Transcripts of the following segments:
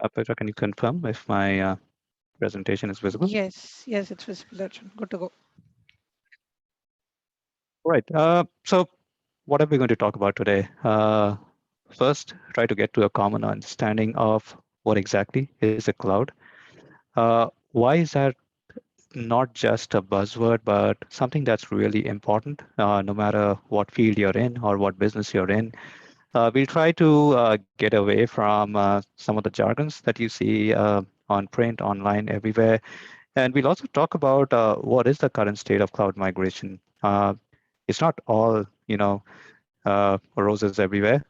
Petra, can you confirm if my presentation is visible? Yes, it's visible, Arjun. Good to go. Right. So what are we going to talk about today? First, try to get to a common understanding of what exactly is a cloud. Why is that not just a buzzword, but something that's really important, no matter what field you're in or what business you're in? We'll try to get away from some of the jargons that you see on print, online, everywhere. And we'll also talk about what is the current state of cloud migration. It's not all, roses everywhere,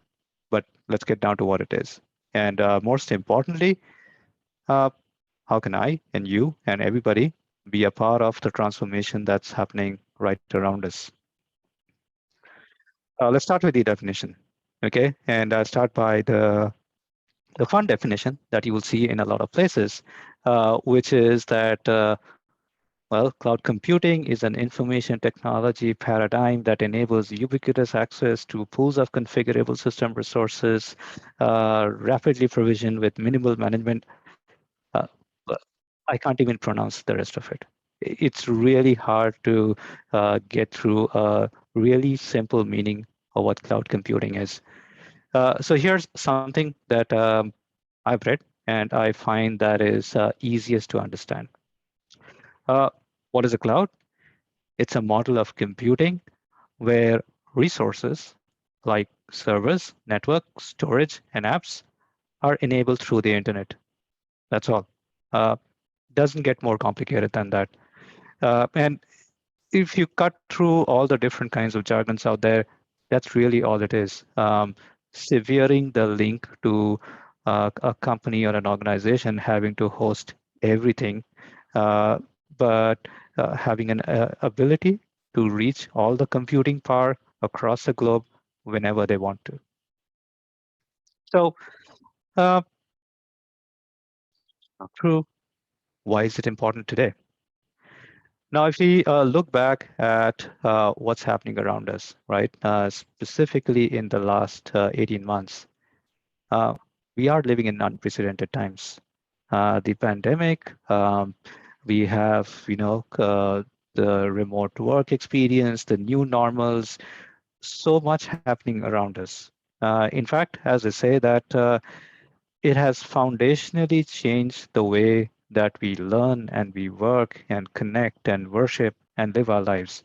but let's get down to what it is. And most importantly, uh, how can I and you and everybody be a part of the transformation that's happening right around us? Let's start with the definition, okay? And I'll start by the fun definition that you will see in a lot of places, which is that, well, cloud computing is an information technology paradigm that enables ubiquitous access to pools of configurable system resources, rapidly provisioned with minimal management. Uh, but I can't even pronounce the rest of it. It's really hard to get through a really simple meaning of what cloud computing is. So here's something that I've read, and I find that is easiest to understand. Uh, what is a cloud? It's a model of computing where resources like servers, network, storage, and apps are enabled through the internet. That's all. Uh, doesn't get more complicated than that. And if you cut through all the different kinds of jargons out there, that's really all it is. Severing the link to a company or an organization having to host everything, but having an ability to reach all the computing power across the globe whenever they want to. So, uh, through why is it important today? Now, if we look back at what's happening around us, right, specifically in the last 18 months, uh, we are living in unprecedented times. The pandemic, we have, the remote work experience, the new normals, so much happening around us. In fact, as I say that it has foundationally changed the way that we learn and we work and connect and worship and live our lives.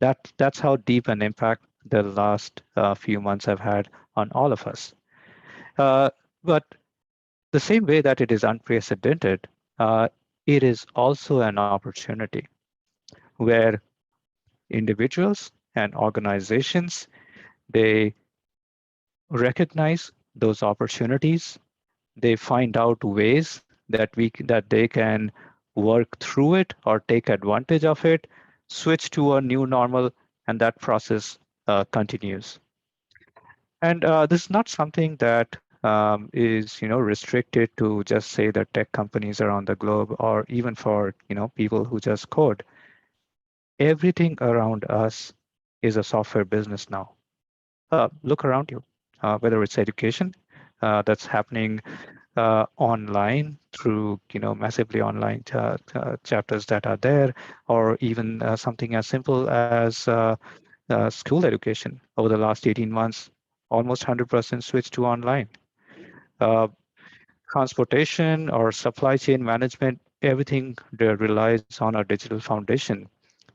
That's how deep an impact the last few months have had on all of us. Uh, but the same way that it is unprecedented, uh, it is also an opportunity where individuals and organizations, they recognize those opportunities. They find out ways that they can work through it or take advantage of it, switch to a new normal, and that process continues. And this is not something that is restricted to just say the tech companies around the globe or even for people who just code. Everything around us is a software business now. Look around you, whether it's education that's happening online through massively online chapters that are there, or even something as simple as school education. Over the last 18 months, almost 100% switched to online. Uh, Transportation or supply chain management, everything there relies on a digital foundation.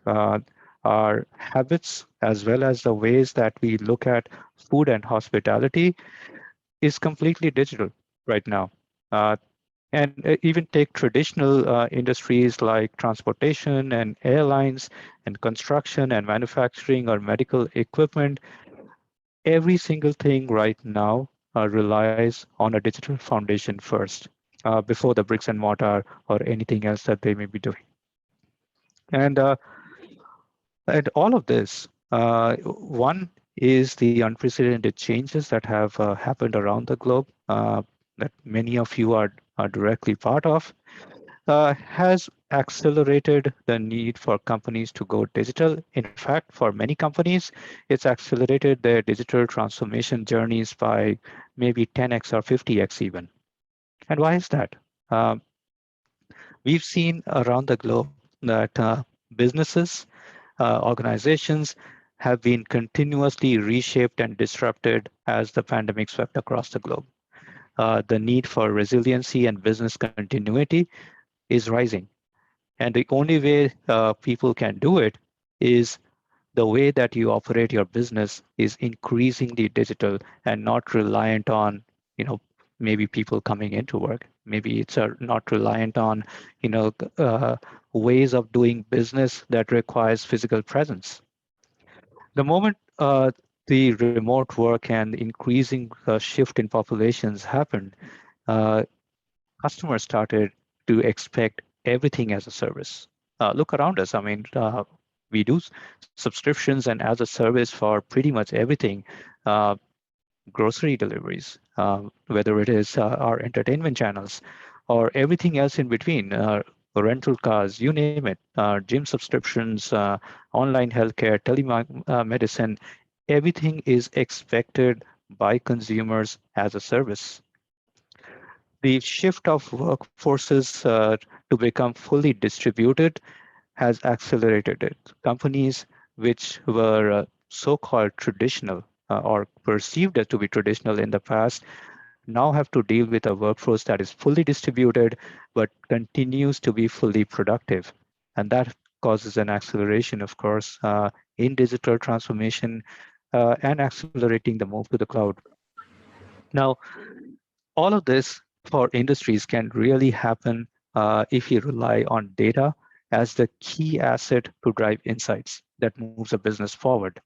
Uh, our habits, as well as the ways that we look at food and hospitality, is completely digital right now. Uh, and even take traditional industries like transportation and airlines and construction and manufacturing or medical equipment. Every single thing right now relies on a digital foundation first before the bricks and mortar or anything else that they may be doing. And all of this, one is the unprecedented changes that have happened around the globe that many of you are directly part of, has accelerated the need for companies to go digital. In fact, for many companies, it's accelerated their digital transformation journeys by maybe 10x or 50x even. And why is that? Um, we've seen around the globe that businesses, organizations have been continuously reshaped and disrupted as the pandemic swept across the globe. The need for resiliency and business continuity is rising. And the only way people can do it is the way that you operate your business is increasingly digital and not reliant on, you know, maybe people coming into work. Maybe it's not reliant on, you know, ways of doing business that requires physical presence. The moment the remote work and increasing shift in populations happened, uh, customers started to expect everything as a service. Look around us. I mean, we do subscriptions and as a service for pretty much everything. Uh, Grocery deliveries, whether it is our entertainment channels or everything else in between, rental cars, you name it, gym subscriptions, online healthcare, telemedicine, everything is expected by consumers as a service. The shift of workforces to become fully distributed has accelerated it. Companies which were so-called traditional or perceived as to be traditional in the past now have to deal with a workforce that is fully distributed but continues to be fully productive. And that causes an acceleration, of course, in digital transformation and accelerating the move to the cloud. Now, all of this for industries can really happen if you rely on data as the key asset to drive insights that moves a business forward.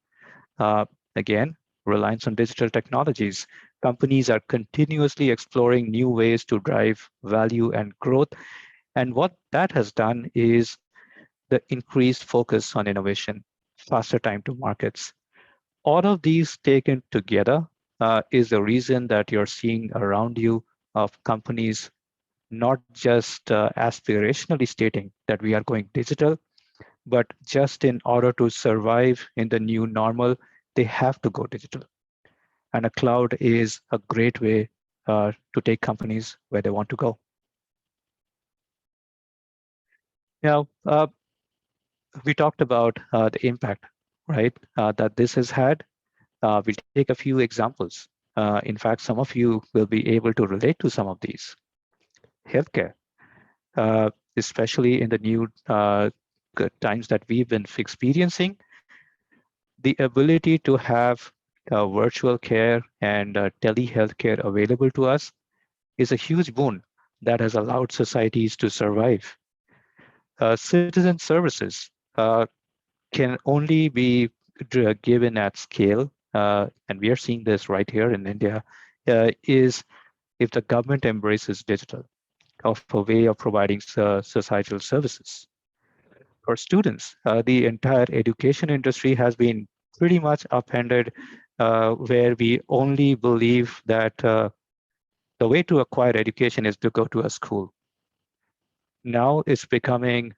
Uh, Again, reliance on digital technologies. Companies are continuously exploring new ways to drive value and growth. And what that has done is the increased focus on innovation, faster time to markets. All of these taken together is the reason that you're seeing around you of companies not just aspirationally stating that we are going digital, but just in order to survive in the new normal, they have to go digital. And a cloud is a great way to take companies where they want to go. Now, we talked about the impact, right, that this has had. We'll take a few examples. In fact, some of you will be able to relate to some of these. Healthcare, especially in the new times that we've been experiencing, the ability to have virtual care and telehealthcare available to us is a huge boon that has allowed societies to survive. Citizen services can only be given at scale, and we are seeing this right here in India, is if the government embraces digital of a way of providing societal services. For students, the entire education industry has been pretty much upended, where we only believe that the way to acquire education is to go to a school. Now it's becoming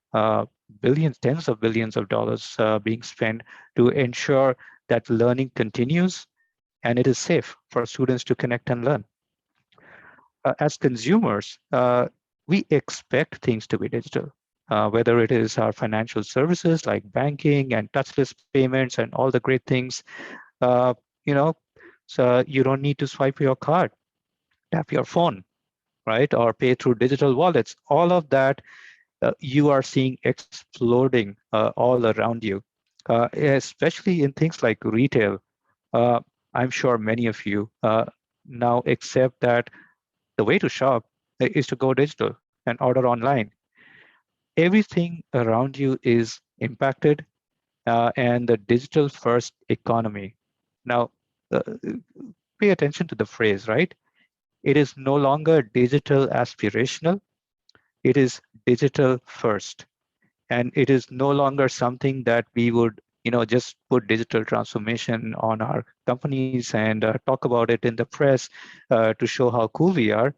billions, tens of billions of dollars being spent to ensure that learning continues and it is safe for students to connect and learn. As consumers, we expect things to be digital, whether it is our financial services like banking and touchless payments and all the great things. Uh, you know, so you don't need to swipe your card, tap your phone, right, or pay through digital wallets. All of that you are seeing exploding all around you, especially in things like retail. Uh, I'm sure many of you now accept that the way to shop is to go digital and order online. Everything around you is impacted, and the digital first economy. Now, uh, pay attention to the phrase, right? It is no longer digital aspirational, it is digital first. And it is no longer something that we would just put digital transformation on our companies and talk about it in the press to show how cool we are.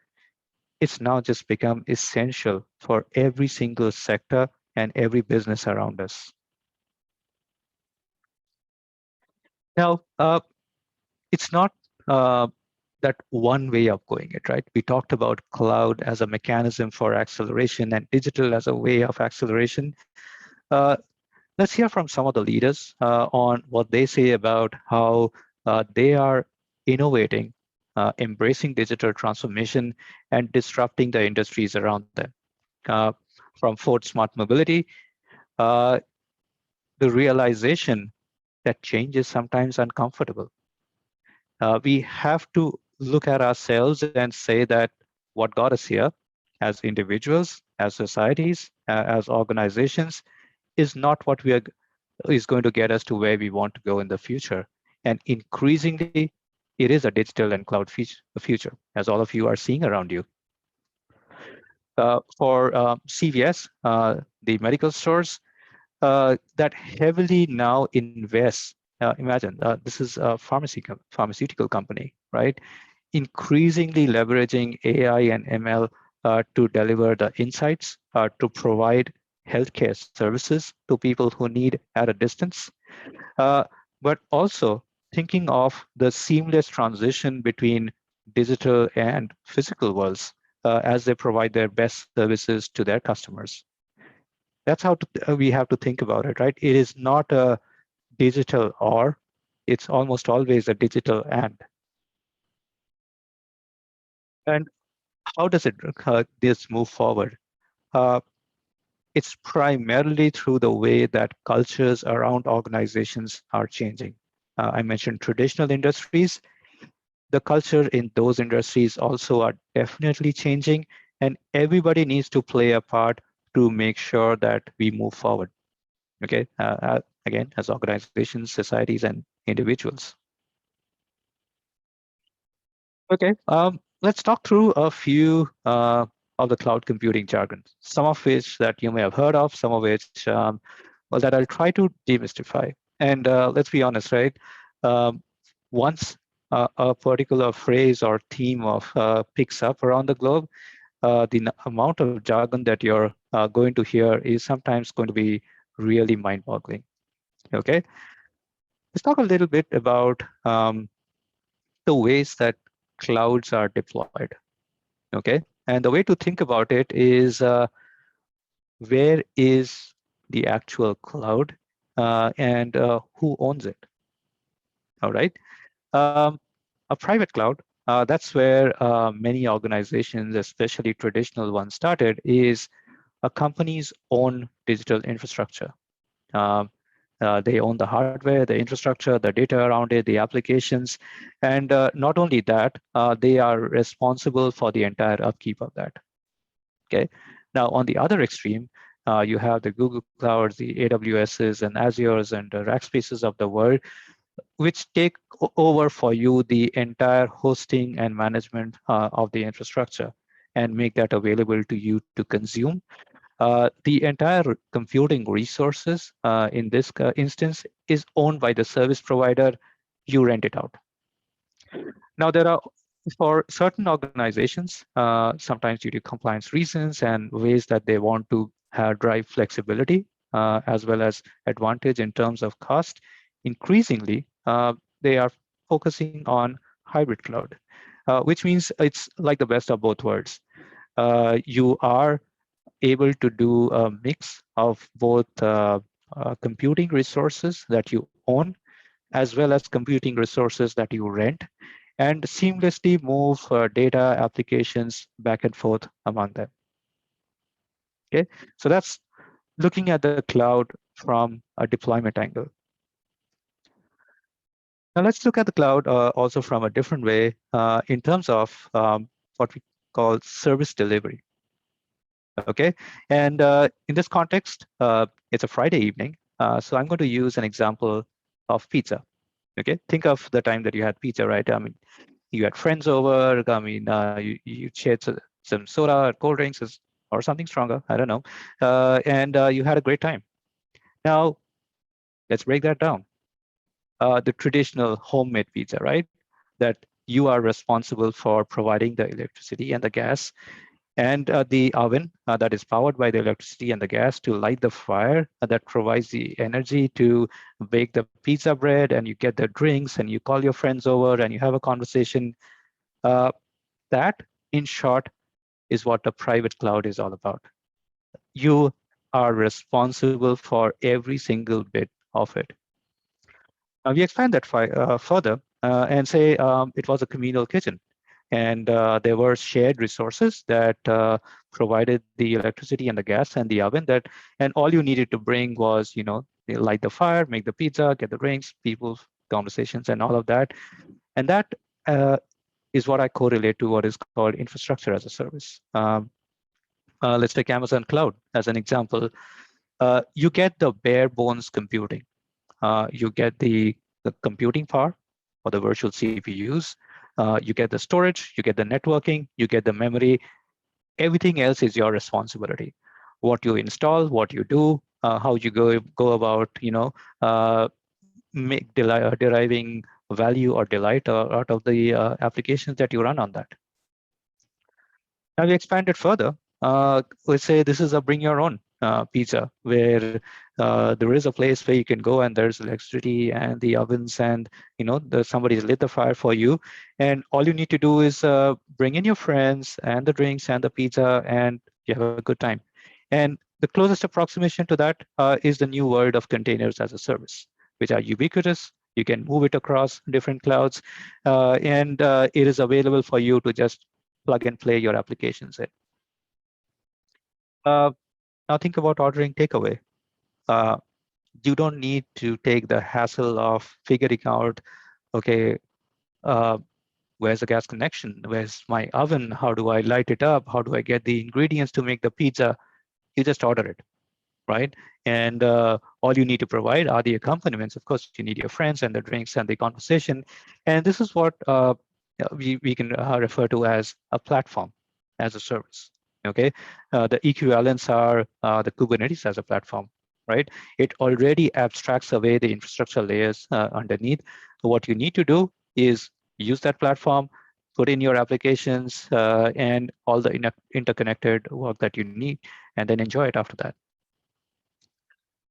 It's now just become essential for every single sector and every business around us. Now, it's not that one way of going it, right? We talked about cloud as a mechanism for acceleration and digital as a way of acceleration. Uh, let's hear from some of the leaders on what they say about how they are innovating, embracing digital transformation, and disrupting the industries around them. Uh, from Ford Smart Mobility, uh, the realization that change is sometimes uncomfortable. We have to look at ourselves and say that what got us here as individuals, as societies, as organizations is not what is going to get us to where we want to go in the future. And increasingly, it is a digital and cloud future, as all of you are seeing around you. For CVS, the medical stores, that heavily now invests. Imagine this is a pharmaceutical company, right? Increasingly leveraging AI and ML to deliver the insights, to provide healthcare services to people who need at a distance, uh, but also thinking of the seamless transition between digital and physical worlds as they provide their best services to their customers. That's how we have to think about it, right? It is not a digital or, it's almost always a digital and. And how does this move forward? Uh, it's primarily through the way that cultures around organizations are changing. I mentioned traditional industries. The culture in those industries also are definitely changing, and everybody needs to play a part to make sure that we move forward. Okay, again, as organizations, societies, and individuals. Okay, let's talk through a few of the cloud computing jargons, some of which that you may have heard of, some of which, well, that I'll try to demystify. And let's be honest, right? Um, once a particular phrase or theme of picks up around the globe, the amount of jargon that you're going to hear is sometimes going to be really mind-boggling. Okay, let's talk a little bit about the ways that clouds are deployed. Okay, and the way to think about it is where is the actual cloud and who owns it. All right, um, a private cloud, that's where many organizations, especially traditional ones, started, is a company's own digital infrastructure. um, they own the hardware, the infrastructure, the data around it, the applications, and not only that, they are responsible for the entire upkeep of that. Okay. Now, on the other extreme, you have the Google Clouds, the AWSs, and Azures, and the Rackspaces of the world, which take over for you the entire hosting and management of the infrastructure and make that available to you to consume. The entire computing resources in this instance is owned by the service provider. You rent it out. Now, there are, for certain organizations, sometimes due to compliance reasons and ways that they want to drive flexibility as well as advantage in terms of cost, increasingly, they are focusing on hybrid cloud, which means it's like the best of both worlds. You are able to do a mix of both computing resources that you own as well as computing resources that you rent, and seamlessly move data applications back and forth among them. Okay, so that's looking at the cloud from a deployment angle. Now let's look at the cloud also from a different way in terms of what we call service delivery. Okay, and in this context, it's a Friday evening, so I'm going to use an example of pizza. Okay, think of the time that you had pizza, right? I mean, you had friends over. I mean, you shared some soda, cold drinks, or something stronger. I don't know, and you had a great time. Now, let's break that down. The traditional homemade pizza, right? That you are responsible for providing the electricity and the gas, and the oven that is powered by the electricity and the gas to light the fire that provides the energy to bake the pizza bread, and you get the drinks, and you call your friends over and you have a conversation. Uh, that, in short, is what the private cloud is all about. You are responsible for every single bit of it. Now we expand that further and say it was a communal kitchen, and there were shared resources that provided the electricity and the gas and the oven. And all you needed to bring was, light the fire, make the pizza, get the drinks, people, conversations, and all of that. And that is what I correlate to what is called infrastructure as a service. Let's take Amazon Cloud as an example. You get the bare bones computing. You get the computing power or the virtual CPUs. You get the storage, you get the networking, you get the memory. Everything else is your responsibility. What you install, what you do, how you go about, deriving value or delight out of the applications that you run on that. Now we expand it further. Let's say this is a bring your own pizza, where there is a place where you can go and there's electricity and the ovens, and somebody's lit the fire for you, and all you need to do is bring in your friends and the drinks and the pizza, and you have a good time. And the closest approximation to that is the new world of containers as a service, which are ubiquitous. You can move it across different clouds, and it is available for you to just plug and play your applications in. Uh, Now think about ordering takeaway. Uh, you don't need to take the hassle of figuring out, okay, uh, where's the gas connection? Where's my oven? How do I light it up? How do I get the ingredients to make the pizza? You just order it, right? And all you need to provide are the accompaniments. Of course, you need your friends and the drinks and the conversation. And this is what we can refer to as a platform as a service. Okay, the equivalents are the Kubernetes as a platform, right? It already abstracts away the infrastructure layers underneath. So what you need to do is use that platform, put in your applications and all the interconnected work that you need, and then enjoy it after that.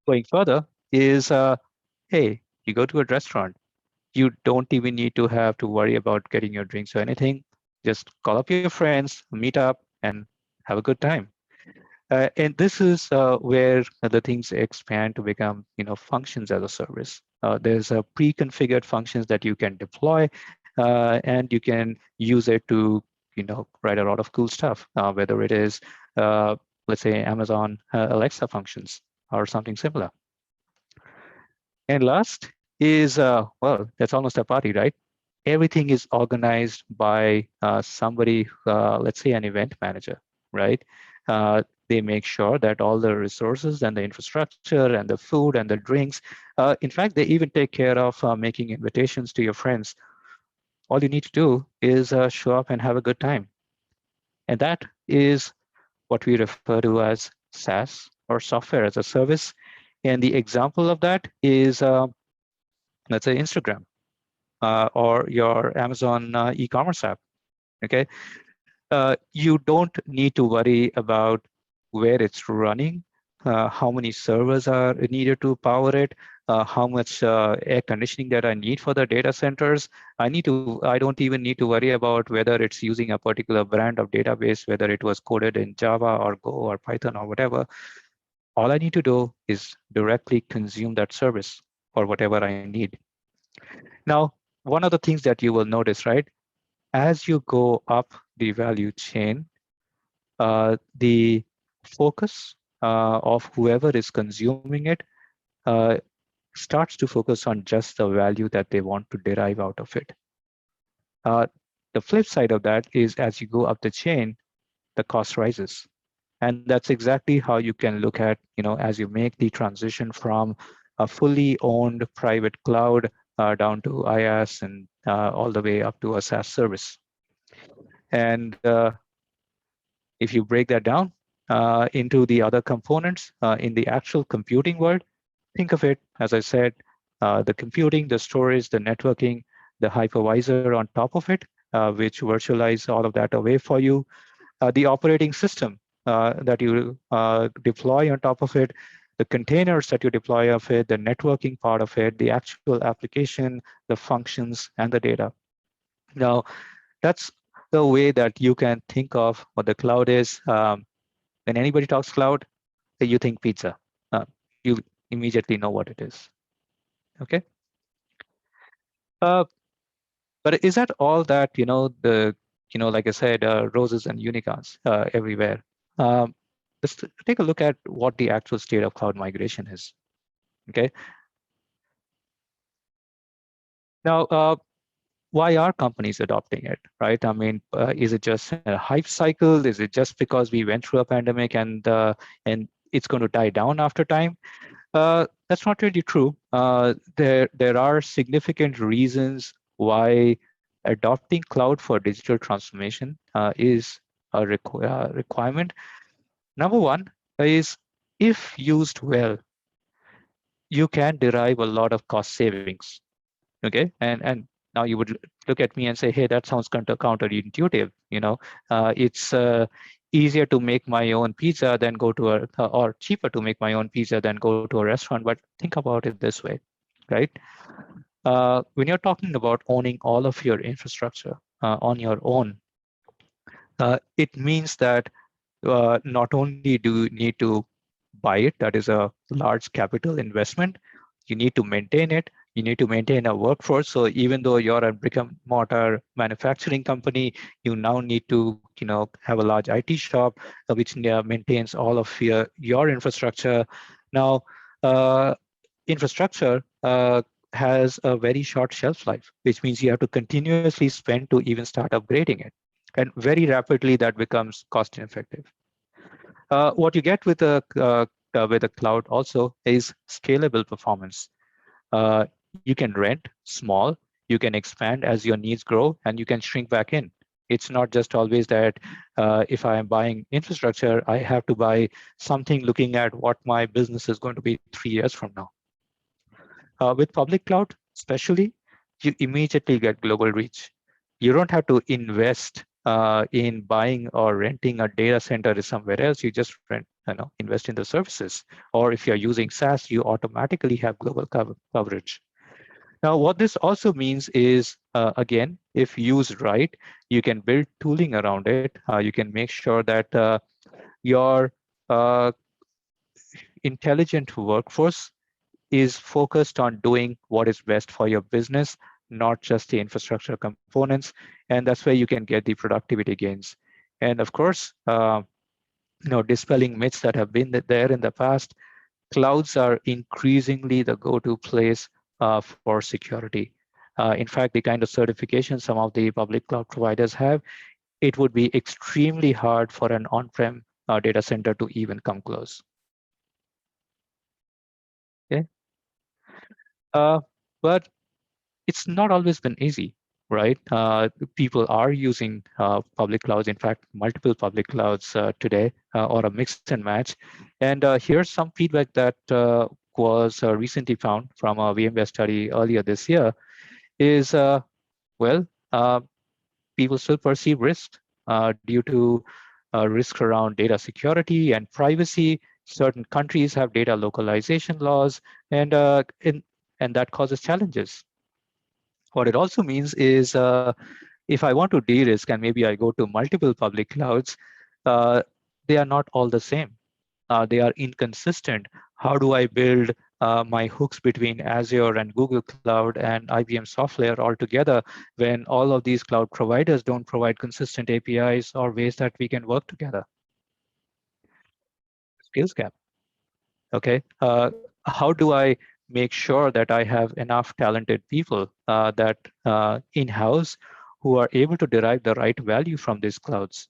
Going further is, hey, you go to a restaurant, you don't even need to have to worry about getting your drinks or anything. Just call up your friends, meet up, and have a good time. And this is where the things expand to become, functions as a service. There's a pre-configured functions that you can deploy, and you can use it to, write a lot of cool stuff, whether it is, let's say, Amazon Alexa functions or something similar. And last is, well, that's almost a party, right? Everything is organized by somebody, let's say an event manager, right? They make sure that all the resources and the infrastructure and the food and the drinks, in fact, they even take care of making invitations to your friends. All you need to do is show up and have a good time. And that is what we refer to as SaaS, or software as a service. And the example of that is, let's say, Instagram or your Amazon e-commerce app. Okay, you don't need to worry about where it's running, how many servers are needed to power it, how much air conditioning that I need for the data centers. I don't even need to worry about whether it's using a particular brand of database, whether it was coded in Java or Go or Python or whatever. All I need to do is directly consume that service for whatever I need. Now, one of the things that you will notice, right? As you go up the value chain, the focus of whoever is consuming it uh, starts to focus on just the value that they want to derive out of it. Uh, the flip side of that is, as you go up the chain, the cost rises. And that's exactly how you can look at, as you make the transition from a fully owned private cloud down to IaaS and all the way up to a SaaS service. And if you break that down into the other components in the actual computing world, think of it, as I said, the computing, the storage, the networking, the hypervisor on top of it, which virtualize all of that away for you, the operating system that you deploy on top of it, the containers that you deploy of it, the networking part of it, the actual application, the functions, and the data. Now, that's the way that you can think of what the cloud is. When anybody talks cloud, you think pizza. You immediately know what it is. Okay. Uh, but is that all that, like I said, roses and unicorns everywhere? Um, let's take a look at what the actual state of cloud migration is. Okay. Now, why are companies adopting it, right? I mean, is it just a hype cycle? Is it just because we went through a pandemic and it's going to die down after time? That's not really true. There are significant reasons why adopting cloud for digital transformation is a requirement. Number one is, if used well, you can derive a lot of cost savings. Okay, and now you would look at me and say, hey, that sounds counterintuitive. It's easier to make my own pizza than go to or cheaper to make my own pizza than go to a restaurant. But think about it this way, right? When you're talking about owning all of your infrastructure on your own, it means that not only do you need to buy it, that is a large capital investment, you need to maintain it, you need to maintain a workforce. So even though you're a brick and mortar manufacturing company, you now need to have a large IT shop which maintains all of your infrastructure. Now, infrastructure has a very short shelf life, which means you have to continuously spend to even start upgrading it. And very rapidly that becomes cost ineffective. What you get with a cloud also is scalable performance. You can rent small, you can expand as your needs grow, and you can shrink back in. It's not just always that if I am buying infrastructure, I have to buy something looking at what my business is going to be 3 years from now. With public cloud, especially, you immediately get global reach. You don't have to invest in buying or renting a data center somewhere else. You just invest in the services. Or if you're using SaaS, you automatically have global coverage. Now, what this also means is, again, if used right, you can build tooling around it. You can make sure that your uh, intelligent workforce is focused on doing what is best for your business, not just the infrastructure components. And that's where you can get the productivity gains. And of course, dispelling myths that have been there in the past, clouds are increasingly the go-to place for security. In fact, the kind of certification some of the public cloud providers have, it would be extremely hard for an on-prem data center to even come close. Okay, but it's not always been easy, right? People are using public clouds, in fact, multiple public clouds today, or a mix and match. And here's some feedback that was recently found from a VMware study earlier this year is, well, uh, people still perceive risk due to risk around data security and privacy. Certain countries have data localization laws, and that causes challenges. What it also means is, if I want to de-risk and maybe I go to multiple public clouds, uh, they are not all the same. They are inconsistent. How do I build my hooks between Azure and Google Cloud and IBM software all together when all of these cloud providers don't provide consistent APIs or ways that we can work together? Skills gap. Okay. How do I make sure that I have enough talented people that in-house who are able to derive the right value from these clouds?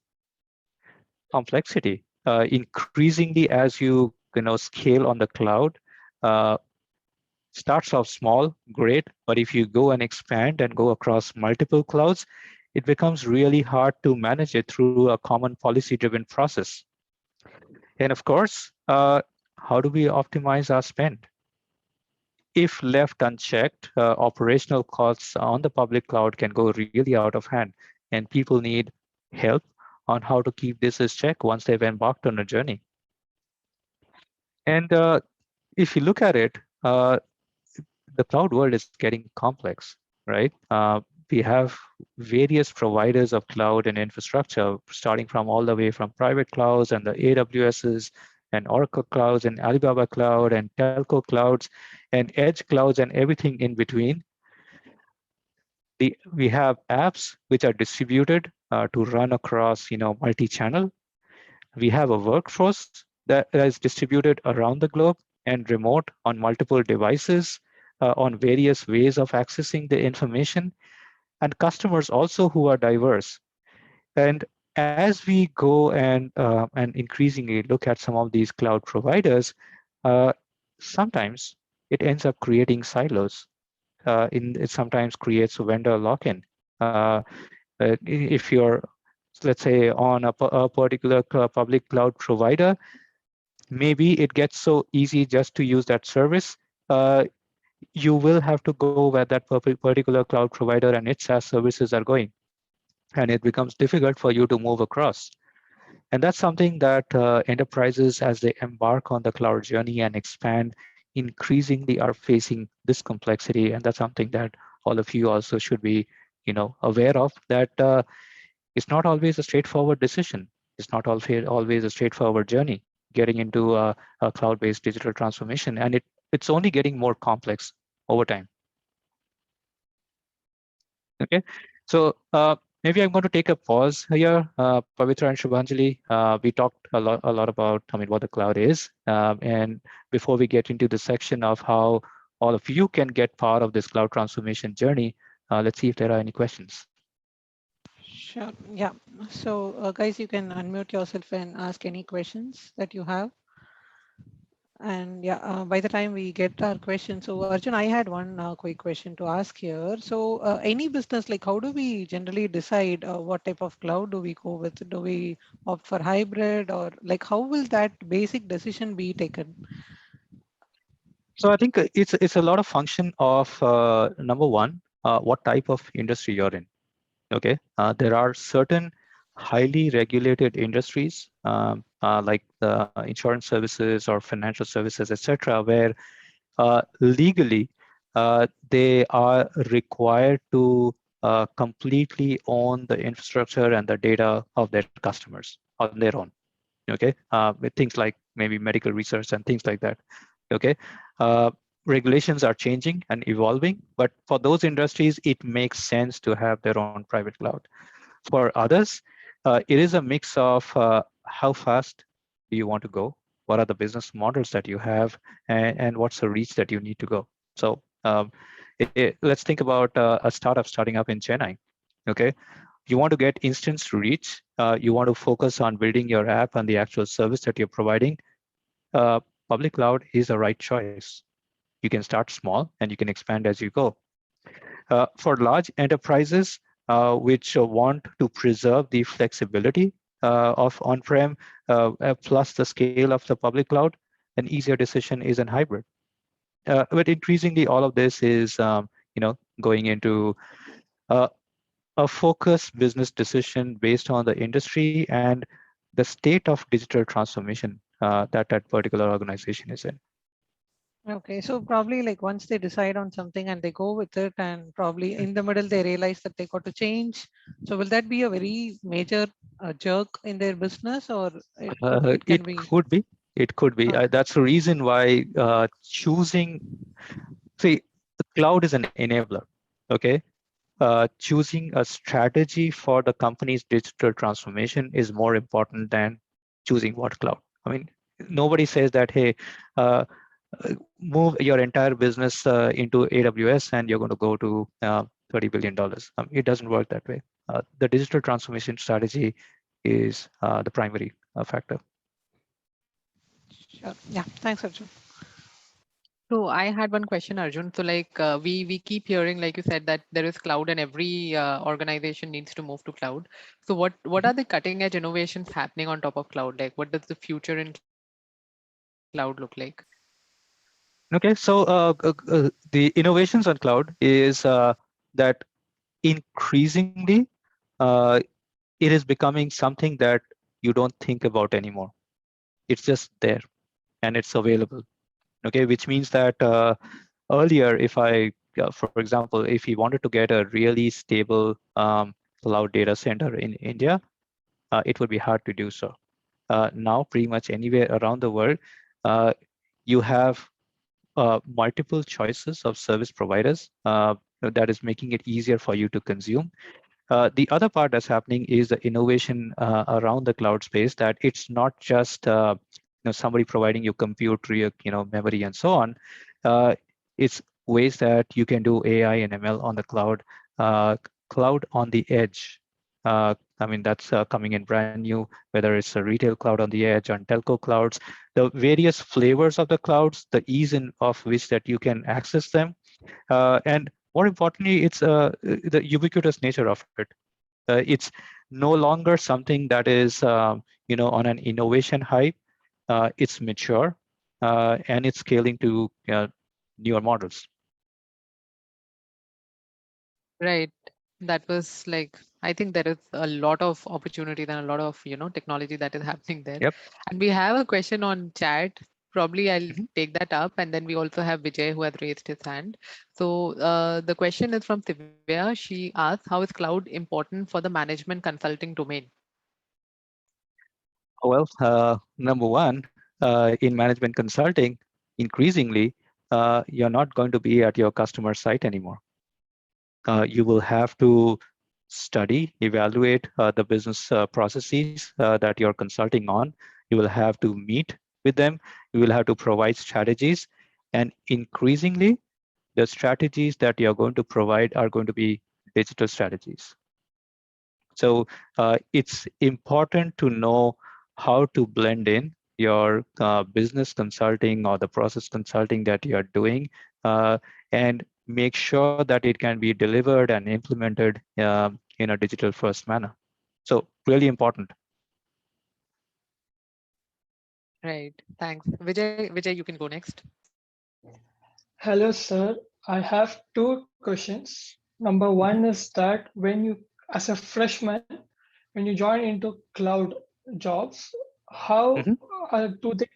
Complexity. Increasingly, as you scale on the cloud, uh, starts off small, great, but if you go and expand and go across multiple clouds, it becomes really hard to manage it through a common policy-driven process. And of course, how do we optimize our spend? If left unchecked, operational costs on the public cloud can go really out of hand, and people need help on how to keep this as check once they've embarked on a journey. And if you look at it, the cloud world is getting complex, right? we have various providers of cloud and infrastructure, starting from all the way from private clouds and the AWSs and Oracle clouds and Alibaba cloud and telco clouds and edge clouds and everything in between. We have apps which are distributed to run across, multi-channel. We have a workforce that is distributed around the globe and remote on multiple devices, on various ways of accessing the information, and customers also who are diverse. And as we go and increasingly look at some of these cloud providers, uh, sometimes it ends up creating silos. It sometimes creates a vendor lock-in. If you're, let's say, on a particular public cloud provider, maybe it gets so easy just to use that service. Uh, you will have to go where that particular cloud provider and its SaaS services are going, and it becomes difficult for you to move across. And that's something that enterprises, as they embark on the cloud journey and expand, increasingly are facing this complexity. And that's something that all of you also should be, aware of, that it's not always a straightforward decision. It's not always a straightforward journey getting into a cloud-based digital transformation, and it's only getting more complex over time. Okay, so maybe I'm going to take a pause here. Pavitra and Shubhanjali, we talked a lot about, what the cloud is, and before we get into the section of how all of you can get part of this cloud transformation journey, let's see if there are any questions. Sure. Yeah. So, guys, you can unmute yourself and ask any questions that you have. And yeah, by the time we get our question, so Arjun, I had one quick question to ask here. So, any business, like how do we generally decide what type of cloud do we go with? Do we opt for hybrid, or like how will that basic decision be taken? So I think it's a lot of function of number one, what type of industry you're in. Okay, there are certain highly regulated industries, like the insurance services or financial services, etc., where legally they are required to completely own the infrastructure and the data of their customers on their own. Okay, with things like maybe medical research and things like that. Okay, uh, regulations are changing and evolving, but for those industries, it makes sense to have their own private cloud. For others, it is a mix of how fast do you want to go, what are the business models that you have, and what's the reach that you need to go. So let's think about a startup starting up in Chennai. Okay, you want to get instant reach. You want to focus on building your app and the actual service that you're providing. Uh, Public cloud is a right choice. You can start small and you can expand as you go. For large enterprises which want to preserve the flexibility of on-prem plus the scale of the public cloud, an easier decision is in hybrid. But increasingly, all of this is going into uh, a focused business decision based on the industry and the state of digital transformation that that particular organization is in. Okay, so probably like once they decide on something and they go with it, and probably in the middle they realize that they got to change. So will that be a very major jerk in their business, or it can It be? could be. It could be. Okay. That's the reason why choosing, see, the cloud is an enabler. Okay. Choosing a strategy for the company's digital transformation is more important than choosing what cloud. I mean, nobody says that, hey, uh, move your entire business into AWS and you're going to go to $30 billion. It doesn't work that way. The digital transformation strategy is the primary factor. Sure. Yeah. Thanks, Arjun. So I had one question, Arjun. So like we keep hearing, like you said, that there is cloud and every organization needs to move to cloud. So what are the cutting edge innovations happening on top of cloud? Like what does the future in cloud look like? Okay, so the innovations on cloud is that increasingly uh, it is becoming something that you don't think about anymore. It's just there and it's available. Okay, which means that earlier, if I for example, if you wanted to get a really stable cloud data center in India, it would be hard to do so. Now, pretty much anywhere around the world, you have multiple choices of service providers that is making it easier for you to consume. The other part that's happening is the innovation around the cloud space, that it's not just somebody providing you compute, memory, and so on. It's ways that you can do AI and ML on the cloud, cloud on the edge. I mean, that's coming in brand new, whether it's a retail cloud on the edge, on telco clouds, the various flavors of the clouds, the ease of which that you can access them. And more importantly, it's the ubiquitous nature of it. It's no longer something that is, on an innovation hype. It's mature, and it's scaling to newer models. Right. That was like, I think there is a lot of opportunity and a lot of, technology that is happening there. Yep. And we have a question on chat. Probably I'll Mhm. take that up. And then we also have Vijay who has raised his hand. So the question is from Divya. She asked, how is cloud important for the management consulting domain? Well, number one, in management consulting, increasingly, you're not going to be at your customer site anymore. You will have to study, evaluate the business processes that you're consulting on. You will have to meet with them. You will have to provide strategies. And increasingly, the strategies that you're going to provide are going to be digital strategies. So it's important to know how to blend in your business consulting or the process consulting that you're doing, and make sure that it can be delivered and implemented in a digital first manner. So really important. Right. Thanks. Vijay, you can go next. Hello, sir. I have two questions. Number one Mhm, is that when you, as a freshman, when you join into cloud jobs, how mhm. do they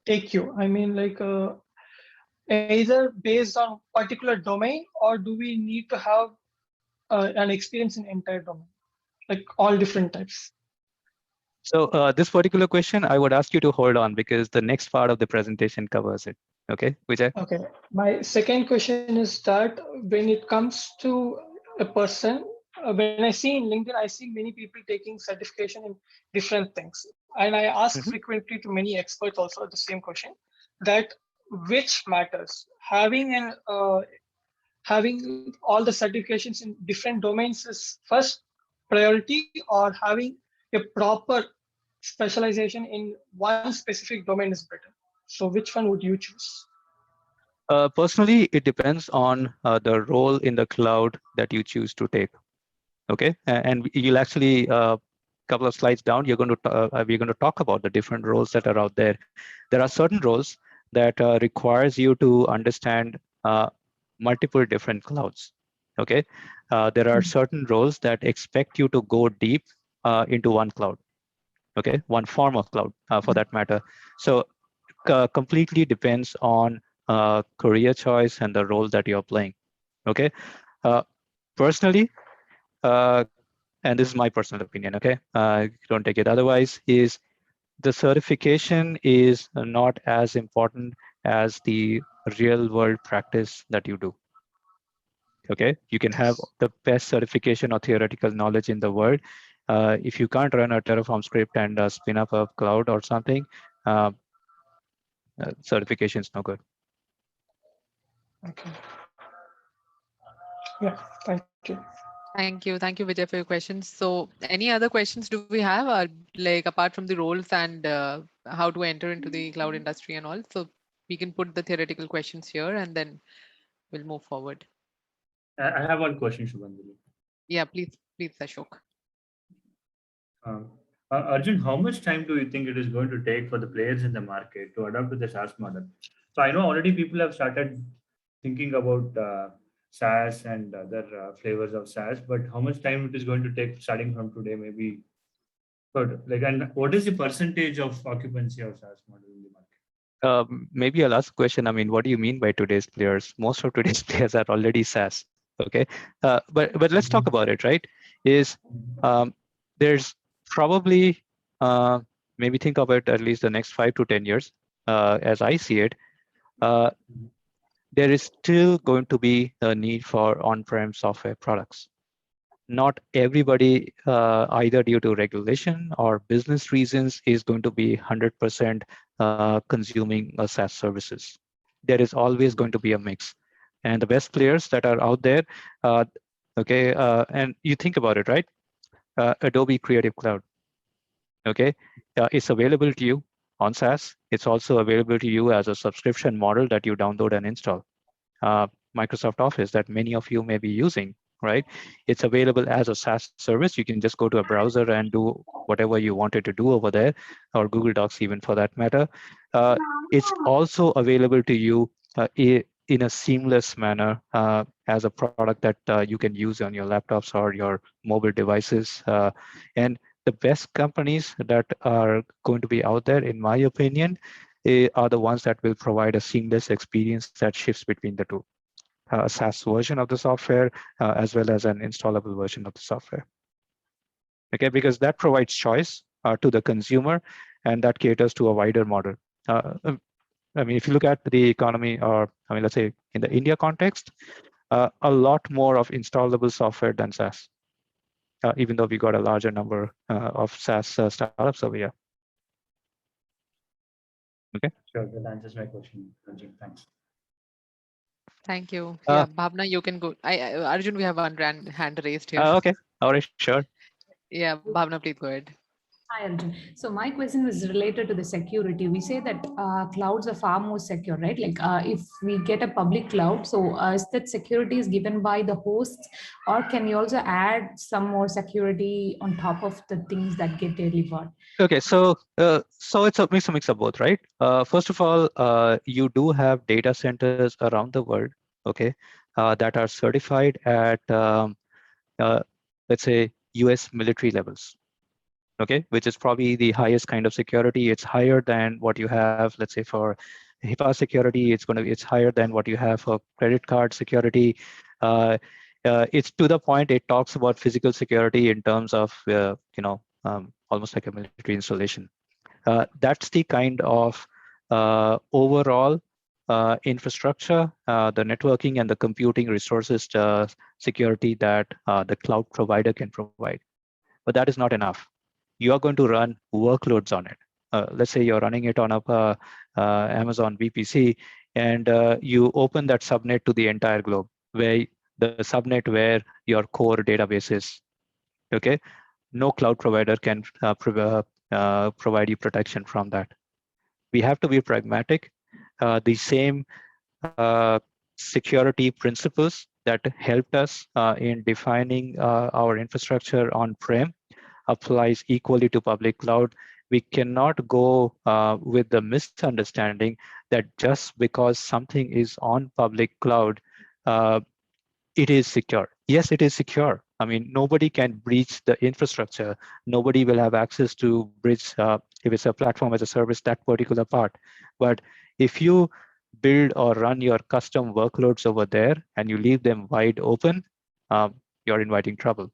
take you? I mean, like either based on particular domain, or do we need to have an experience in entire domain, like all different types? So this particular question, I would ask you to hold on because the next part of the presentation covers it. Okay, Vijay? Okay. My second question is that when it comes to a person, when I see in LinkedIn, I see many people taking certification in different things. And I ask Mhm. frequently to many experts also the same question, that which matters? Having all the certifications in different domains is first priority, or having a proper specialization in one specific domain is better? So which one would you choose? Personally, it depends on the role in the cloud that you choose to take. Okay, and you'll actually couple of slides down, we're going to talk about the different roles that are out there. There are certain roles that requires you to understand multiple different clouds. Okay, there are certain roles that expect you to go deep into one cloud. Okay, one form of cloud for that matter. So completely depends on career choice and the role that you're playing. Okay, uh, personally, uh, and this is my personal opinion, okay, don't take it otherwise, is the certification is not as important as the real world practice that you do. Okay, you can have the best certification or theoretical knowledge in the world. If you can't run a Terraform script and spin up a cloud or something, uh, certification is no good. Okay. Yeah, thank you. Thank you. Thank you, Vijay, for your questions. So any other questions do we have, like apart from the roles and how to enter into the cloud industry and all? So we can put the theoretical questions here and then we'll move forward. I have one question, Shubhanjali. Yeah, please, Ashok. Um, Arjun, how much time do you think it is going to take for the players in the market to adapt to the SaaS model? So I know already people have started thinking about SaaS and other flavors of SaaS, but how much time it is going to take starting from today, maybe? Good. Like, and what is the percentage of occupancy of SaaS model in the market? Maybe a last question. I mean, what do you mean by today's players? Most of today's players are already SaaS. Okay, but let's talk about it. Right? Is there's probably maybe think about at least the next 5 to 10 years, as I see it. There is still going to be a need for on-prem software products. Not everybody, either due to regulation or business reasons, is going to be 100% consuming SaaS services. There is always going to be a mix. And the best players that are out there, okay, and you think about it, right? Adobe Creative Cloud, okay, it's available to you on SaaS. It's also available to you as a subscription model that you download and install. Microsoft Office that many of you may be using, right? It's available as a SaaS service. You can just go to a browser and do whatever you wanted to do over there, or Google Docs even for that matter. It's also available to you in a seamless manner as a product that you can use on your laptops or your mobile devices. And the best companies that are going to be out there, in my opinion, are the ones that will provide a seamless experience that shifts between the two, a SaaS version of the software as well as an installable version of the software. Okay, because that provides choice to the consumer, and that caters to a wider model. I mean, if you look at the economy, or I mean, let's say in the India context, a lot more of installable software than SaaS, even though we got a larger number of SaaS startups over here. Okay. Sure, that answers my question, Arjun. Thanks. Thank you. Yeah, Bhavna, you can go. Arjun, we have one hand raised here. Okay. All right. Sure. Yeah, Bhavna, please go ahead. Hi, Arjun. So my question was related to the security. We say that clouds are far more secure, right? Like if we get a public cloud, so is that security is given by the hosts, or can you also add some more security on top of the things that get delivered? Okay, so it's a mix of both, right? First of all, you do have data centers around the world, okay, that are certified at let's say US military levels, okay, which is probably the highest kind of security. It's higher than what you have, let's say, for HIPAA security. It's higher than what you have for credit card security. It's to the point it talks about physical security in terms of almost like a military installation. That's the kind of overall infrastructure, the networking and the computing resources security that the cloud provider can provide. But that is not enough. You are going to run workloads on it. Let's say you're running it on a Amazon VPC, and you open that subnet to the entire globe, where the subnet where your core database is. Okay, no cloud provider can provide you protection from that. We have to be pragmatic. The same security principles that helped us in defining our infrastructure on-prem applies equally to public cloud. We cannot go with the misunderstanding that just because something is on public cloud, it is secure. Yes, it is secure. I mean, nobody can breach the infrastructure. Nobody will have access to breach, if it's a platform as a service, that particular part. But if you build or run your custom workloads over there and you leave them wide open, you're inviting trouble.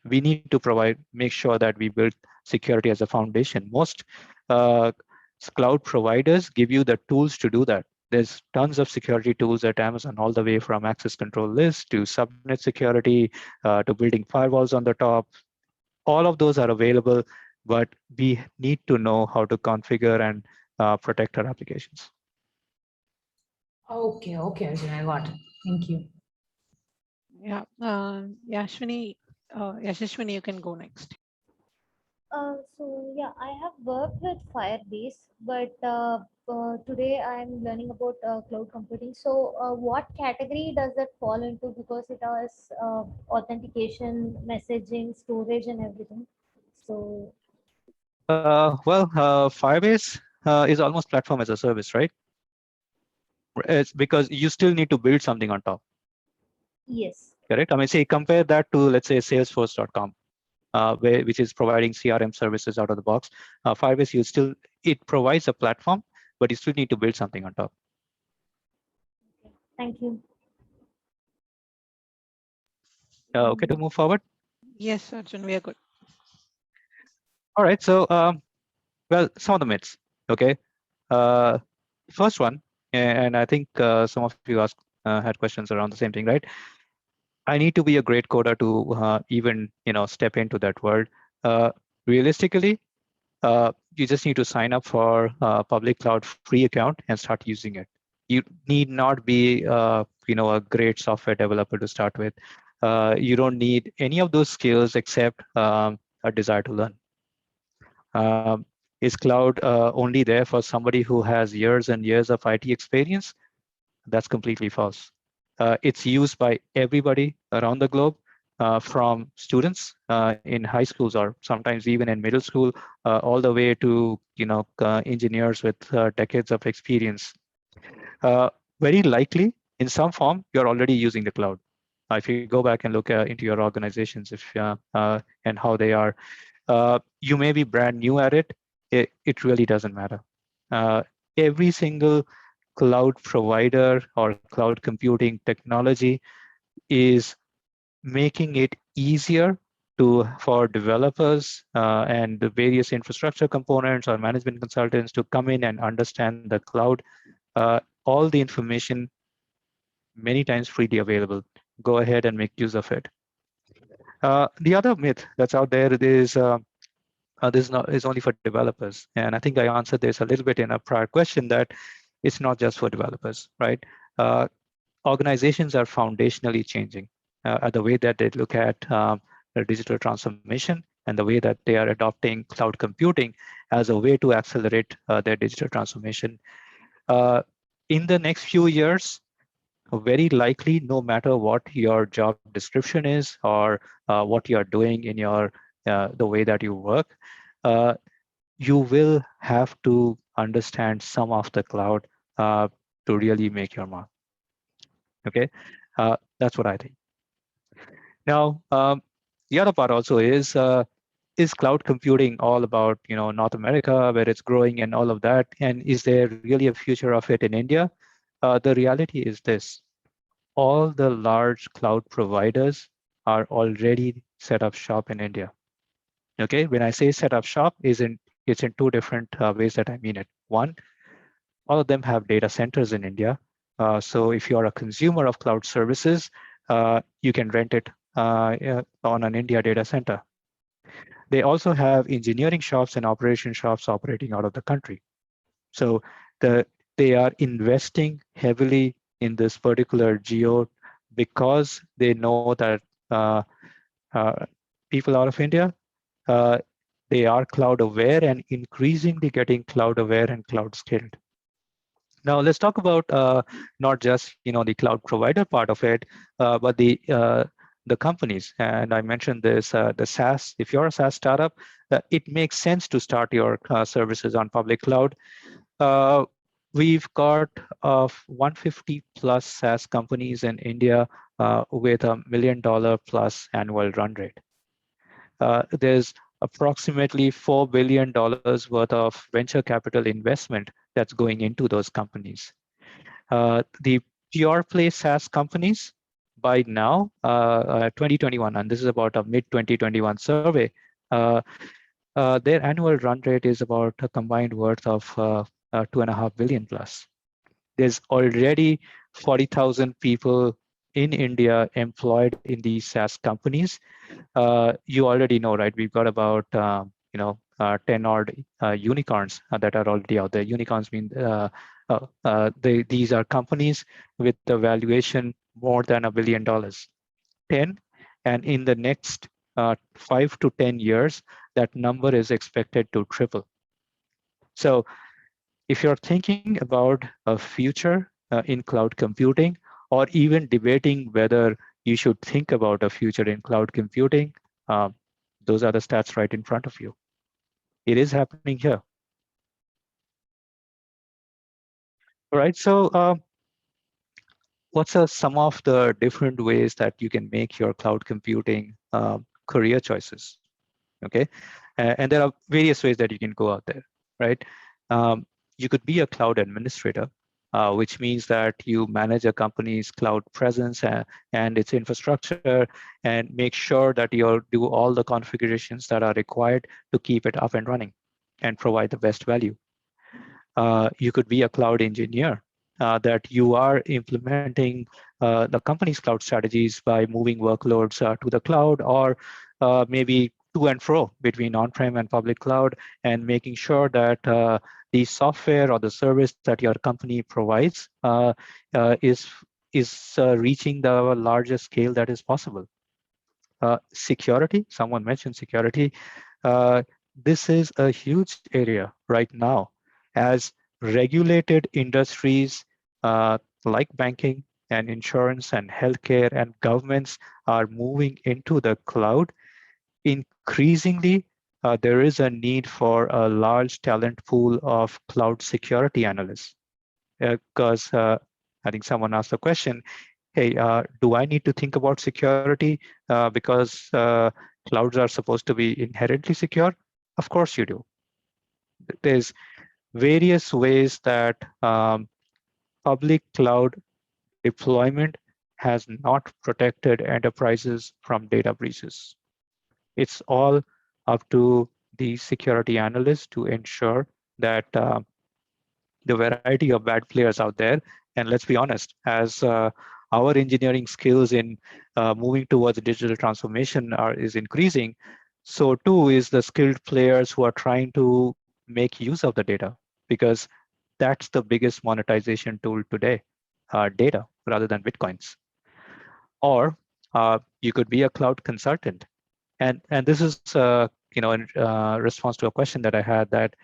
We need to make sure that we build security as a foundation. Most cloud providers give you the tools to do that. There's tons of security tools at Amazon, all the way from access control list to subnet security to building firewalls on the top. All of those are available, but we need to know how to configure and protect our applications. Okay, Arjun, I got it. Thank you. Yeah, Yashwini, you can go next. So yeah, I have worked with Firebase, but today I'm learning about cloud computing. So what category does that fall into? Because it has authentication, messaging, storage, and everything. So Firebase is almost platform as a service, right? It's because you still need to build something on top. yes. Correct. I mean, say compare that to, let's say, Salesforce.com. Which is providing CRM services out of the box. Firebase, it provides a platform, but you still need to build something on top. Thank you. Okay, to move forward. Yes, Arjun, we are good. All right. So, well, some of the myths. Okay. Uh, First one, and I think some of you asked had questions around the same thing, right? I need to be a great coder to even step into that world. Realistically, you just need to sign up for a public cloud free account and start using it. You need not be a great software developer to start with. You don't need any of those skills except a desire to learn. Is cloud only there for somebody who has years and years of IT experience? That's completely false. It's used by everybody around the globe, from students in high schools or sometimes even in middle school, all the way to engineers with decades of experience. Uh, Very likely, in some form, you're already using the cloud. If you go back and look into your organizations, and how they are, you may be brand new at it. It really doesn't matter. Uh, every single cloud provider or cloud computing technology is making it easier for developers and the various infrastructure components or management consultants to come in and understand the cloud. All the information many times freely available. Go ahead and make use of it. The other myth that's out there is only for developers, and I think I answered this a little bit in a prior question that it's not just for developers, right? Uh, Organizations are foundationally changing the way that they look at their digital transformation and the way that they are adopting cloud computing as a way to accelerate their digital transformation. Uh, in the next few years, very likely, no matter what your job description is or what you are doing in your the way that you work, uh, you will have to understand some of the cloud to really make your mark. Okay, that's what I think. Now, the other part also is cloud computing all about North America where it's growing and all of that, and is there really a future of it in India? The reality is this: all the large cloud providers are already set up shop in India. Okay, when I say set up shop, it's in two different ways that I mean it. One, all of them have data centers in India. So if you are a consumer of cloud services, you can rent it on an India data center. They also have engineering shops and operation shops operating out of the country. So they are investing heavily in this particular geo because they know that uh, people out of India, uh, they are cloud aware and increasingly getting cloud aware and cloud skilled. Now let's talk about not just the cloud provider part of it, but the companies. And I mentioned this the SaaS. If you're a SaaS startup, it makes sense to start your services on public cloud. We've got 150 plus SaaS companies in India with $1 million plus annual run rate. There's approximately $4 billion worth of venture capital investment that's going into those companies. The pure play SaaS companies by now, 2021, and this is about a mid 2021 survey, their annual run rate is about a combined worth of 2.5 billion plus. There's already 40,000 people in India employed in these SaaS companies. You already know, right? We've got about 10 odd unicorns that are already out there. Unicorns mean these are companies with a valuation more than $1 billion. 10, and in the next 5 to 10 years, that number is expected to triple. So if you're thinking about a future in cloud computing, or even debating whether you should think about a future in cloud computing, uh, those are the stats right in front of you. It is happening here. All right, so what's some of the different ways that you can make your cloud computing career choices? Okay, and there are various ways that you can go out there, right? You could be a cloud administrator, which means that you manage a company's cloud presence and its infrastructure and make sure that you do all the configurations that are required to keep it up and running and provide the best value. You could be a cloud engineer, that you are implementing the company's cloud strategies by moving workloads to the cloud, or maybe to and fro between on-prem and public cloud, and making sure that the software or the service that your company provides is reaching the largest scale that is possible. Security, someone mentioned security. This is a huge area right now, as regulated industries like banking and insurance and healthcare and governments are moving into the cloud. Increasingly, there is a need for a large talent pool of cloud security analysts, because I think someone asked the question, hey, do I need to think about security because clouds are supposed to be inherently secure? Of course you do. There's various ways that public cloud deployment has not protected enterprises from data breaches. It's all up to the security analysts to ensure that the variety of bad players out there. And let's be honest, as our engineering skills in moving towards digital transformation is increasing, so too is the skilled players who are trying to make use of the data, because that's the biggest monetization tool today, data rather than Bitcoins. Or you could be a cloud consultant. And this is in response to a question that I had, that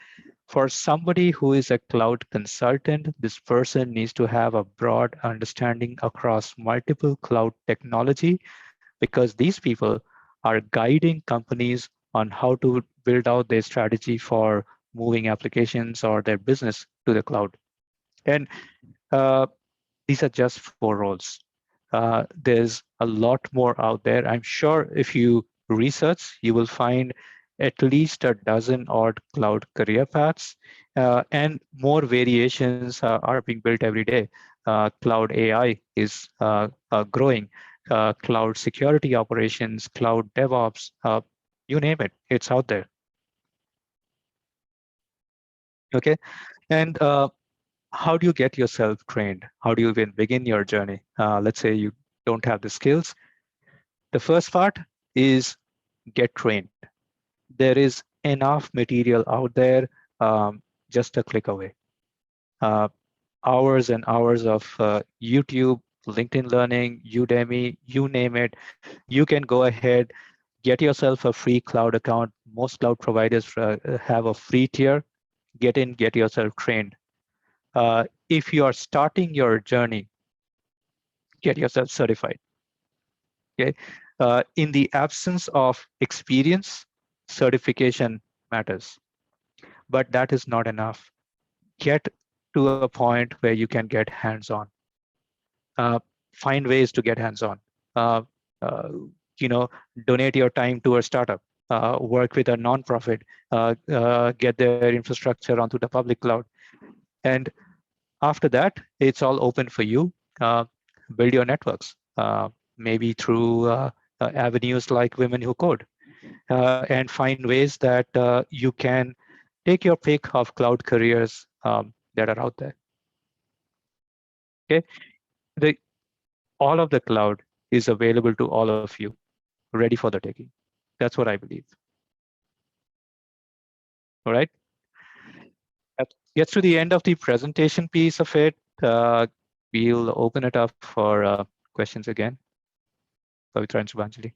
for somebody who is a cloud consultant, this person needs to have a broad understanding across multiple cloud technology, because these people are guiding companies on how to build out their strategy for moving applications or their business to the cloud. And uh, these are just 4 roles. There's a lot more out there. I'm sure if you research, you will find at least a dozen odd cloud career paths, and more variations are being built every day. Cloud AI is growing, cloud security operations, cloud DevOps, you name it, it's out there. Okay, and how do you get yourself trained? How do you even begin your journey? Let's say you don't have the skills. The first part is get trained. There is enough material out there, just a click away. Uh, Hours and hours of YouTube, LinkedIn Learning, Udemy, you name it. You can go ahead, get yourself a free cloud account. Most cloud providers have a free tier. Get in, get yourself trained. If you are starting your journey, get yourself certified. Okay. In the absence of experience, certification matters, but that is not enough. Get to a point where you can get hands-on. Find ways to get hands-on. Uh, uh, Donate your time to a startup. Work with a nonprofit. Get their infrastructure onto the public cloud. And after that, it's all open for you. Build your networks, maybe through avenues like Women Who Code, and find ways that you can take your pick of cloud careers that are out there. Okay, all of the cloud is available to all of you, ready for the taking. That's what I believe. All right. That gets to the end of the presentation piece of it. We'll open it up for questions again. Pavitra and Subhanjali.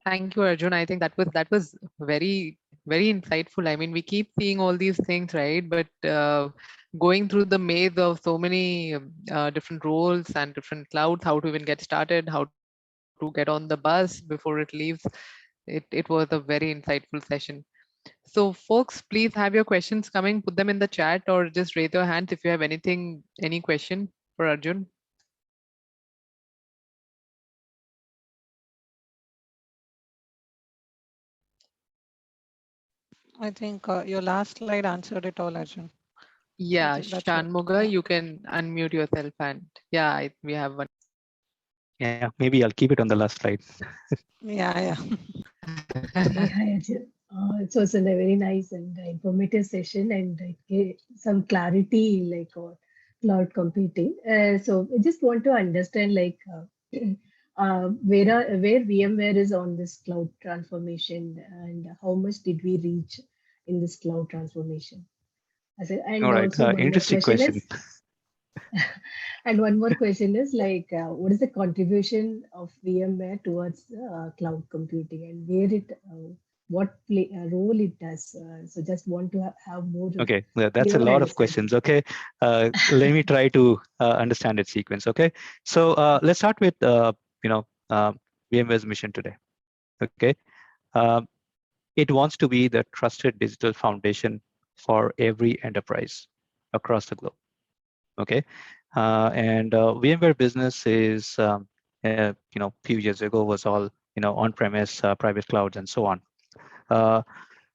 Thank you, Arjun. I think that was very, very insightful. I mean, we keep seeing all these things, right? But going through the maze of so many different roles and different clouds, how to even get started, how to get on the bus before it leaves, it was a very insightful session. So, folks, please have your questions coming. Put them in the chat or just raise your hands if you have anything, any question for Arjun. I think your last slide answered it all, Arjun. Yeah, That's what. Shanmuga, Yeah. you can unmute yourself and yeah, we have one. Yeah, maybe I'll keep it on the last slide. Yeah. Yeah. Okay, hi Arjun. It was a very nice and informative session, and it gave some clarity like on cloud computing. So I just want to understand where VMware is on this cloud transformation, and how much did we reach in this cloud transformation? All And right, also one more interesting question question. is, and one more question is what is the contribution of VMware towards cloud computing, and where role it does? So just want to have more Okay, that's a clear lot of understanding. questions. Okay, let me try to understand its sequence. Okay, so let's start with VMware's mission today. Okay, um, it wants to be the trusted digital foundation for every enterprise across the globe. Okay, and VMware business is few years ago was all on-premise private clouds and so on.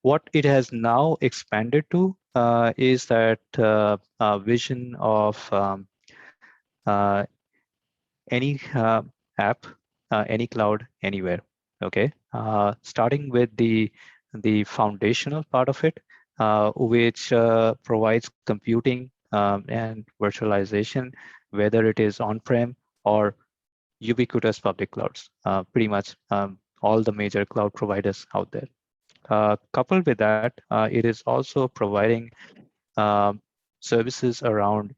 What it has now expanded to is that vision of uh, any app, any cloud, anywhere. Okay, starting with the foundational part of it, which provides computing and virtualization, whether it is on-prem or ubiquitous public clouds. Pretty much all the major cloud providers out there. Coupled with that, it is also providing um, services around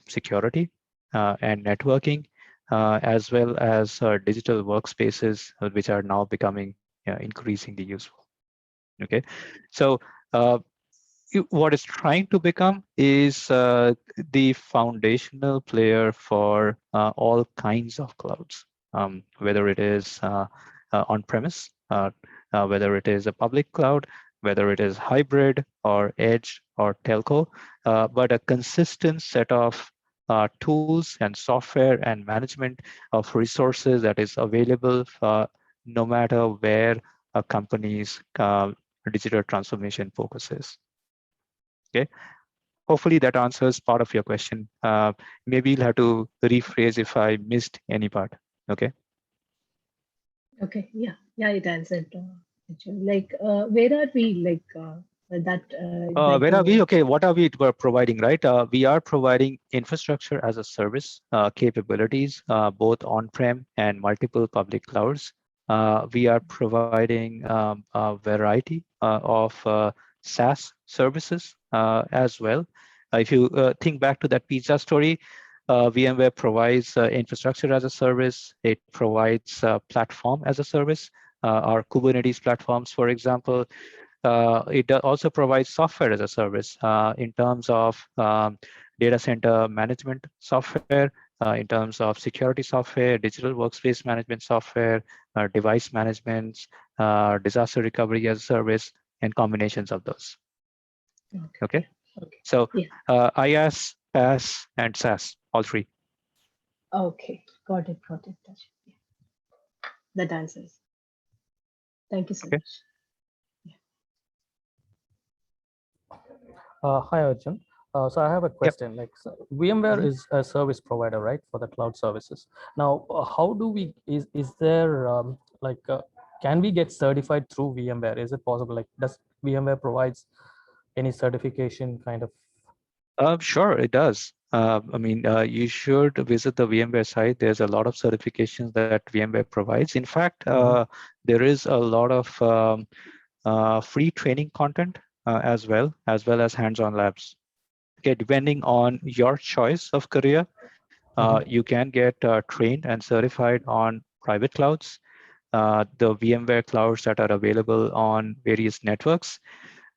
security and networking, as well as digital workspaces, which are now becoming increasingly useful. Okay, so uh, what it's trying to become is the foundational player for all kinds of clouds, whether it is on-premise, whether it is a public cloud, whether it is hybrid or edge or telco, but a consistent set of tools and software and management of resources that is available no matter where a company's digital transformation focuses. Okay, hopefully that answers part of your question. Maybe you'll have to rephrase if I missed any part. Okay. Okay, yeah, it answered. Actually. Where are we? Where are we? Okay, what are we providing, right? We are providing infrastructure as a service capabilities, both on-prem and multiple public clouds. We are providing a variety of SaaS services as well. If you think back to that pizza story, VMware provides infrastructure as a service. It provides platform as a service. Our Kubernetes platforms, for example, it also provides software as a service in terms of data center management software, in terms of security software, digital workspace management software, device management, disaster recovery as a service, and combinations of those. Okay. Okay. So Yeah. IaaS, PaaS, and SaaS, all three. Okay. Got it. Yeah. That answers. Thank you so Okay. much. Hi, Arjun. So I have a question. VMware is a service provider, right, for the cloud services. Now, how do we? Is there can we get certified through VMware? Is it possible? Like, does VMware provides any certification kind of? Sure, it does. I mean, you should visit the VMware site. There's a lot of certifications that VMware provides. In fact, there is a lot of free training content as well as hands-on labs. Okay, depending on your choice of career, you can get trained and certified on private clouds, the VMware clouds that are available on various networks.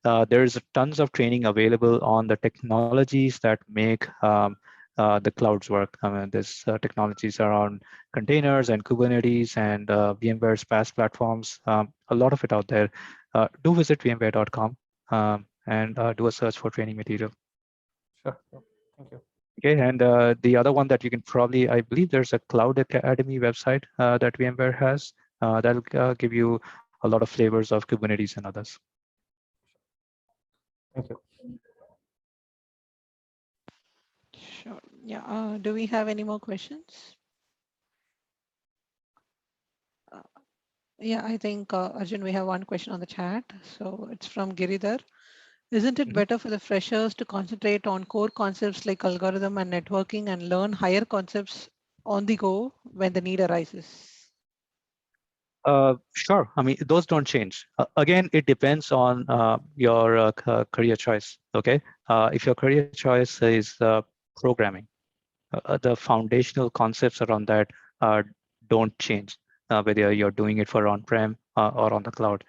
There's tons of training available on the technologies that make the clouds work. I mean, there's technologies around containers and Kubernetes and VMware's PaaS platforms. A lot of it out there. Do visit vmware.com and do a search for training material. Sure. Thank you. Okay, and the other one that you can probably, I believe there's a Cloud Academy website that VMware has that'll give you a lot of flavors of Kubernetes and others. Thank you. Sure. Yeah. Do we have any more questions? Yeah, I think, Arjun, we have one question on the chat. So it's from Giridhar. Isn't it better for the freshers to concentrate on core concepts like algorithm and networking and learn higher concepts on the go when the need arises? Sure. I mean, those don't change. Again, it depends on your career choice. Okay. If your career choice is programming, the foundational concepts around that don't change, whether you're doing it for on-prem or on the cloud.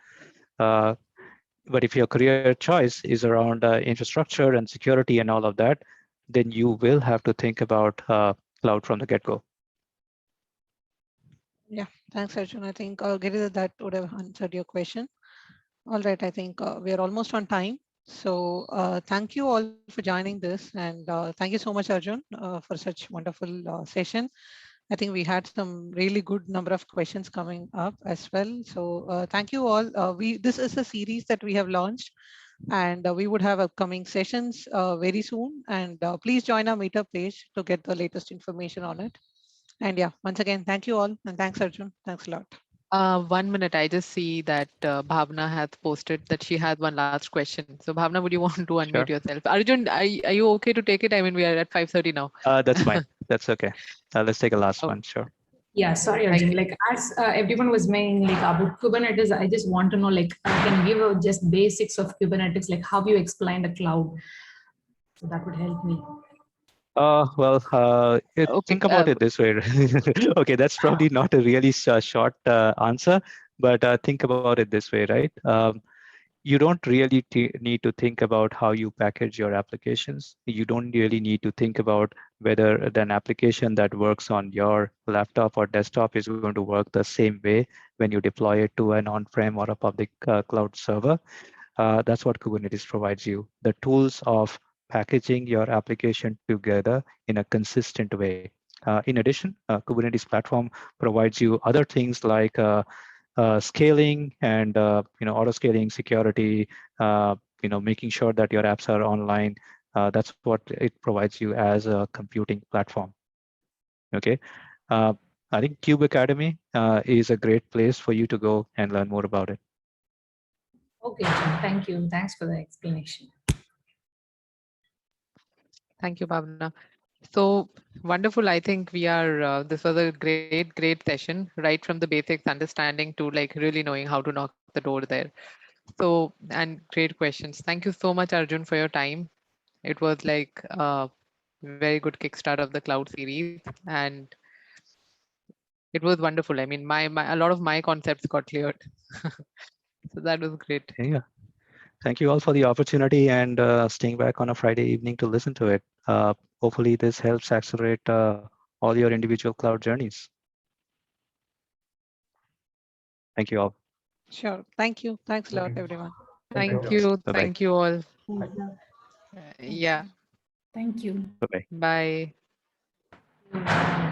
But if your career choice is around infrastructure and security and all of that, then you will have to think about cloud from the get-go. Yeah, thanks, Arjun. I think, Giridhar, that would have answered your question. All right, I think we are almost on time. So thank you all for joining this, and thank you so much, Arjun, for such wonderful session. I think we had some really good number of questions coming up as well. So thank you all. This is a series that we have launched, and we would have upcoming sessions very soon. And please join our meetup page to get the latest information on it. And yeah, once again, thank you all, and thanks, Arjun. Thanks a lot. 1 minute, I just see that Bhavna has posted that she has one last question. So Bhavna, would you want to unmute Sure. yourself? Arjun, are you okay to take it? I mean, we are at 5:30 now. That's fine. That's okay. Let's take a last Oh. one. Sure. Yeah, sorry, Thank Arjun. you. Like as everyone was saying, like about Kubernetes, I just want to know, like, can you give just basics of Kubernetes, like how you explain the cloud? So that would help me. Well, Okay. think about it this way. Okay, that's probably not a really short answer, but think about it this way, right? You don't really need to think about how you package your applications. You don't really need to think about whether an application that works on your laptop or desktop is going to work the same way when you deploy it to an on-prem or a public cloud server. That's what Kubernetes provides you, the tools of packaging your application together in a consistent way. In addition, Kubernetes platform provides you other things like scaling and auto scaling, security, making sure that your apps are online. That's what it provides you as a computing platform. Okay. I think Cube Academy is a great place for you to go and learn more about it. Okay, Arjun, thank you. Thanks for the explanation. Thank you, Bhavna. So wonderful. I think we are, this was a great session, right from the basics understanding to like really knowing how to knock the door there. So, and great questions. Thank you so much, Arjun, for your time. It was like a very good kickstart of the cloud series, and it was wonderful. I mean, a lot of my concepts got cleared. So that was great. Yeah. Thank you all for the opportunity and staying back on a Friday evening to listen to it. Hopefully this helps accelerate all your individual cloud journeys. Thank you all. Sure. Thank you. Thanks a lot, Okay. everyone. Thank you. Bye-bye. Thank you all. Thank Yeah. you. Bye-bye. Bye. Thank you.